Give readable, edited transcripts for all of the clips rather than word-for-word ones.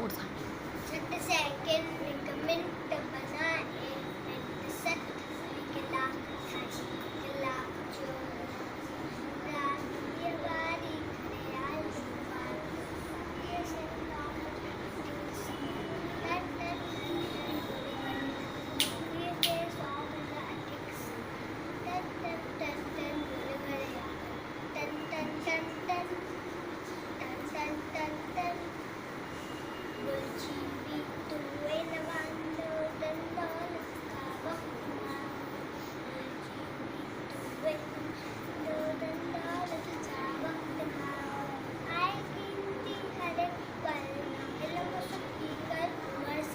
और सांग. छठ सेकंड एक मिनट बनाए सट एक लाख चोर ये बारी करे आल ये शर्मा ये के सॉन्ग दा टिक्स टन टन टन टन बोले घरे टन टन टन टन टन टन टन टन बोलची बी तू वेन वांदो दंडोल काबक ना बोलची बी तू वेन दंडोल काबक ना आय किंती हरे पल इलो सखी कर वर्ष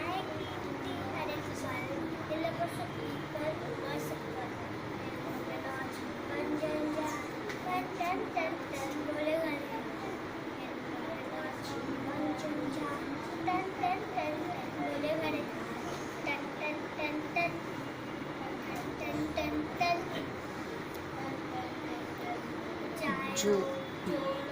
आय किंती हरे पल इलो सखी कर वर्ष नाच पंजन जा टन टन टन बोले घरे नाच पंजन जा टन टन टन बोले घरे टन टन टन टन टन टन टन जो जो